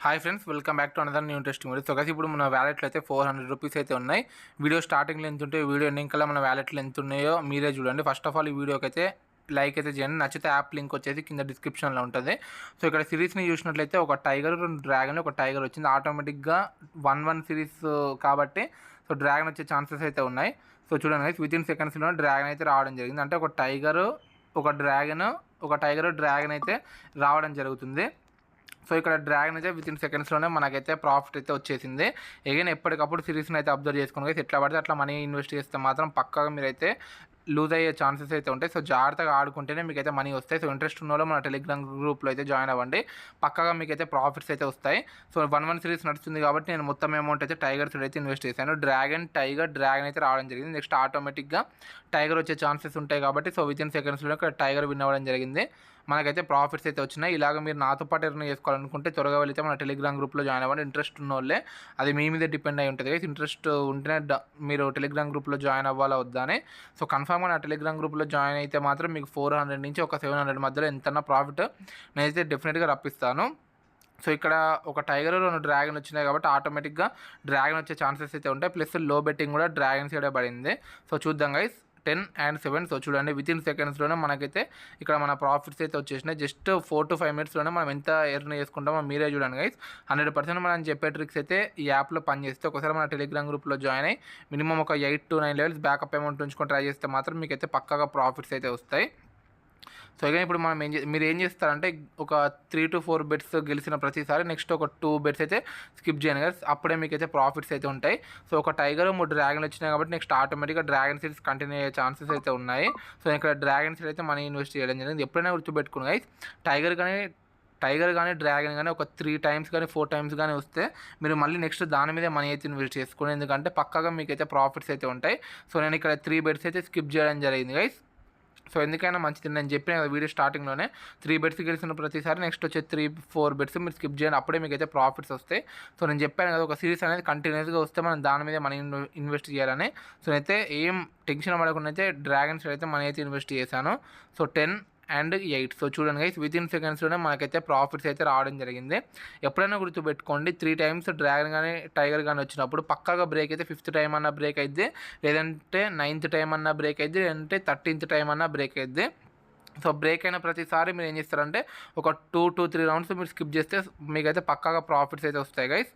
Hi friends, welcome back to another new interesting video. So guys, ఇప్పుడు మన వ్యాలెట్లో అయితే 400 rupees అయితే ఉన్నాయి. వీడియో స్టార్టింగ్లో ఎంత ఉంటే వీడియో ఎండింగ్ కల్లా మన వ్యాలెట్లో ఎంత ఉన్నాయో మీరే చూడండి. ఫస్ట్ ఆఫ్ ఆల్ ఈ వీడియోకి అయితే లైక్ అయితే చేయండి. నచ్చితే యాప్ లింక్ వచ్చేసి కింద డిస్క్రిప్షన్లో ఉంటుంది. సో ఇక్కడ సిరీస్ని చూసినట్లయితే ఒక టైగర్, 2 డ్రాగన్, ఒక టైగర్ వచ్చింది. ఆటోమేటిక్గా 1-1 సిరీస్ కాబట్టి సో డ్రాగన్ వచ్చే ఛాన్సెస్ అయితే ఉన్నాయి. సో చూడండి గైస్, వితిన్ సెకండ్స్లో డ్రాగన్ అయితే రావడం జరిగింది. అంటే ఒక టైగర్, ఒక డ్రాగన్ అయితే రావడం జరుగుతుంది. సో ఇక్కడ డ్రాగన్ అయితే వితిన్ సెకండ్స్లోనే మనకైతే ప్రాఫిట్ అయితే వచ్చేసింది. ఎగైన్ ఎప్పటికప్పుడు సిరీస్ని అయితే అబ్జర్వ్ చేసుకుని ఎట్లా పడితే అట్లా మనీ ఇన్వెస్ట్ చేస్తే మాత్రం పక్కాగా మీరైతే లూజ్ అయ్యే ఛాన్సెస్ అయితే ఉంటాయి. సో జాగ్రత్తగా ఆడుకుంటేనే మీకైతే మనీ వస్తాయి. సో ఇంట్రెస్ట్ ఉన్న వాళ్ళు మన టెలిగ్రామ్ గ్రూప్లో అయితే జాయిన్ అవ్వండి. పక్కాగా మీకైతే ప్రాఫిట్స్ అయితే వస్తాయి. సో 1-1 సిరీస్ నడుస్తుంది కాబట్టి నేను మొత్తం అమౌంట్ అయితే టైగర్స్ అయితే ఇన్వెస్ట్ చేశాను. డ్రాగన్ అయితే రావడం జరిగింది. నెక్స్ట్ ఆటోమేటిక్గా టైగర్ వచ్చే ఛాన్సెస్ ఉంటాయి కాబట్టి సో వితిన్ సెకండ్స్లో టైగర్ విన్ అవ్వడం జరిగింది. మనకైతే ప్రాఫిట్స్ అయితే వచ్చినాయి. ఇలాగ మీరు నాతో పాటు ఎర్న్ చేసుకోవాలనుకుంటే త్వరగా వెళితే మన టెలిగ్రామ్ గ్రూప్లో జాయిన్ అవ్వండి. ఇంట్రెస్ట్ ఉన్న వాళ్ళే, అది మీ మీద డిపెండ్ అయి ఉంటుంది. ఇంట్రెస్ట్ ఉంటేనే మీరు టెలిగ్రామ్ గ్రూప్లో జాయిన్ అవ్వాలా వద్దా అని. సో కన్ఫామ్గా నా టెలిగ్రామ్ గ్రూప్లో జాయిన్ అయితే మాత్రం మీకు 400 నుంచి ఒక 700 మధ్యలో ఎంతన్నా ప్రాఫిట్ నేనైతే డెఫినెట్గా రప్పిస్తాను. సో ఇక్కడ ఒక టైగర్, 2 డ్రాగన్ వచ్చినాయి కాబట్టి ఆటోమేటిక్గా డ్రాగన్ వచ్చే ఛాన్సెస్ అయితే ఉంటాయి. ప్లస్ లో బెట్టింగ్ కూడా డ్రాగన్ సైడే పడింది. సో చూద్దాం గైస్, 10 and 7. సో చూడండి, వితిన్ సెకండ్స్లోనే మనకైతే ఇక్కడ మన ప్రాఫిట్స్ అయితే వచ్చేసినాయి. జస్ట్ 4 to 5 మినిట్స్లోనే మనం ఎంత ఎర్న్ చేసుకుంటామో మీరే చూడండి గైస్. 100% మనం చెప్పే ట్రిక్స్ అయితే ఈ యాప్లో పనిచేస్తే ఒకసారి మన టెలిగ్రామ్ గ్రూప్లో జాయిన్ అయ్యి మినిమం ఒక 8 to 9 లెవెల్స్ బ్యాకప్ అమౌంట్ ఉంచుకొని ట్రై చేస్తే మాత్రం మీకైతే పక్కాగా ప్రాఫిట్స్ అయితే వస్తాయి. సో ఇక ఇప్పుడు మనం మీరు ఏం చేస్తారంటే ఒక 3 to 4 బెట్స్ గెలిచిన ప్రతిసారి నెక్స్ట్ ఒక 2 బెట్స్ అయితే స్కిప్ చేయండి కదా, అప్పుడే మీకు అయితే ప్రాఫిట్స్ అయితే ఉంటాయి. సో ఒక టైగర్, 3 డ్రాగన్ వచ్చినాయి కాబట్టి నెక్స్ట్ ఆటోమేటిక్గా డ్రాగన్ సిరీస్ కంటిన్యూ అయ్యే ఛాన్సెస్ అయితే ఉన్నాయి. సో ఇక్కడ డ్రాగన్ సిరీస్ అయితే మనీ ఇన్వెస్ట్ చేయడం జరిగింది. ఎప్పుడైనా గుర్తుపెట్టుకుని గైస్, టైగర్ కానీ డ్రాగన్ కానీ ఒక 3 times కానీ 4 times కానీ వస్తే మీరు మళ్ళీ నెక్స్ట్ దాని మీదే మనీ అయితే ఇన్వెస్ట్ చేసుకోండి. ఎందుకంటే పక్కాగా మీకైతే ప్రాఫిట్స్ అయితే ఉంటాయి. సో నేను ఇక్కడ 3 బెట్స్ అయితే స్కిప్ చేయడం జరిగింది గైస్. సో ఎందుకైనా మంచిది, నేను చెప్పిన వీడియో స్టార్టింగ్లోనే 3 బెట్స్ గెలిచిన ప్రతిసారి నెక్స్ట్ వచ్చే 3-4 బెట్స్ మీరు స్కిప్ చేయండి, అప్పుడే మీకు అయితే ప్రాఫిట్స్ వస్తాయి. సో నేను చెప్పాను కదా, ఒక సిరీస్ అనేది కంటిన్యూస్గా వస్తే మనం దాని మీద మనీ ఇన్వెస్ట్ చేయాలని. సో నేనైతే ఏం టెన్షన్ పడకుండా అయితే డ్రాగన్స్ అయితే మనీ అయితే ఇన్వెస్ట్ చేశాను. So 10 and 8. సో చూడండి గైస్, వితిన్ సెకండ్స్లోనే మనకైతే ప్రాఫిట్స్ అయితే రావడం జరిగింది. ఎప్పుడైనా గుర్తుపెట్టుకోండి, 3 times డ్రాగన్ కానీ టైగర్ కానీ వచ్చినప్పుడు పక్కాగా బ్రేక్ అయితే 5th time అన్న బ్రేక్ అయింది, లేదంటే 9th time అన్న బ్రేక్ అయింది, లేదంటే 13th time అన్న బ్రేక్ అయింది. సో బ్రేక్ అయిన ప్రతిసారి మీరు ఏం చేస్తారంటే ఒక 2 to 3 rounds మీరు స్కిప్ చేస్తే మీకైతే పక్కాగా ప్రాఫిట్స్ అయితే వస్తాయి గైస్.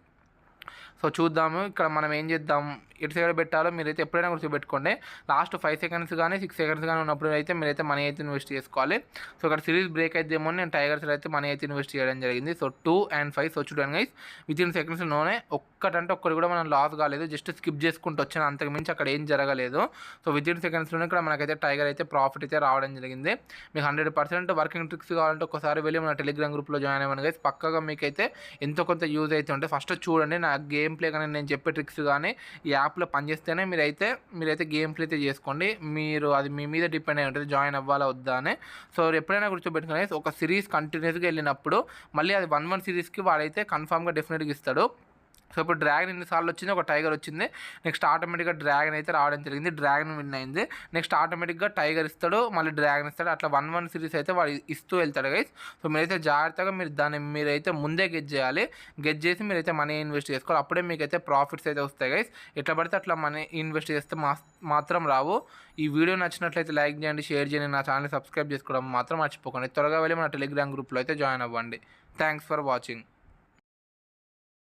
సో చూద్దాము, ఇక్కడ మనం ఏం చేద్దాం, ఎటు సైడ్ పెట్టాలో మీరైతే ఎప్పుడైనా గుర్తుపెట్టుకోండి. లాస్ట్ 5 seconds కానీ 6 seconds కానీ ఉన్నప్పుడు అయితే మీరైతే మనీ అయితే ఇన్వెస్ట్ చేసుకోవాలి. సో ఇక్కడ సిరీస్ బ్రేక్ అయితేమో నేను టైగర్స్ అయితే మనీ అయితే ఇన్వెస్ట్ చేయడం జరిగింది. So 2 and 5. సో చూడండి గైస్, వితిన్ సెకండ్స్లోనే ఒక్కటి కూడా మనం లాస్ కాలేదు, జస్ట్ స్కిప్ చేసుకుంటూ వచ్చాను, అంతకు మించి అక్కడ ఏం జరగలేదు. సో వితిన్ సెకండ్స్లోనే ఇక్కడ మనకైతే టైగర్ అయితే ప్రాఫిట్ అయితే రావడం జరిగింది. మీకు 100% వర్కింగ్ ట్రిక్స్ కావాలంటే ఒకసారి వెళ్ళి మన టెలిగ్రామ్ గ్రూప్లో జాయిన్ అవ్వండి గైస్. పక్కగా మీకైతే ఎంతో కొంత యూజ్ అయితే ఉంటాయి. ఫస్ట్ చూడండి, నా గేమ్ ప్లే కానీ నేను చెప్పే ట్రిక్స్ కానీ ఈ యాప్లో పనిచేస్తేనే మీరైతే గేమ్ ప్లే అయితే చేసుకోండి. మీరు అది మీ మీద డిపెండ్ అయి ఉంటుంది, జాయిన్ అవ్వాలా వద్దా అని. సో ఎప్పుడైనా గుర్తుపెట్టుకుని ఒక సిరీస్ కంటిన్యూస్గా వెళ్ళినప్పుడు మళ్ళీ అది 1-1 సిరీస్కి వాడైతే కన్ఫామ్గా డెఫినెట్గా ఇస్తాడు. సో ఇప్పుడు డ్రాగన్ ఎన్నిసార్లు వచ్చింది, ఒక టైగర్ వచ్చింది, నెక్స్ట్ ఆటోమేటిక్గా డ్రాగన్ అయితే రావడం జరిగింది, డ్రాగన్ విన్ అయింది. నెక్స్ట్ ఆటోమేటిక్గా టైగర్ ఇస్తాడు, మళ్ళీ డ్రాగన్ ఇస్తాడు, అట్లా 1-1 సిరీస్ అయితే వాడు ఇస్తూ వెళ్తాడు గైస్. సో మీరైతే జాగ్రత్తగా మీరైతే ముందే గెట్ చేసి మీరైతే మనీ ఇన్వెస్ట్ చేసుకోవాలి, అప్పుడే మీకైతే ప్రాఫిట్స్ అయితే వస్తాయి గైస్. ఎట్లా పడితే అట్లా మనీ ఇన్వెస్ట్ చేస్తే మాత్రం రావు. ఈ వీడియో నచ్చినట్లయితే లైక్ చేయండి, షేర్ చేయండి, నా ఛానల్ సబ్స్క్రైబ్ చేసుకోవడం మాత్రం మర్చిపోకండి. త్వరగా వెళ్ళి మన టెలిగ్రామ్ గ్రూప్లో అయితే జాయిన్ అవ్వండి. Thanks for watching.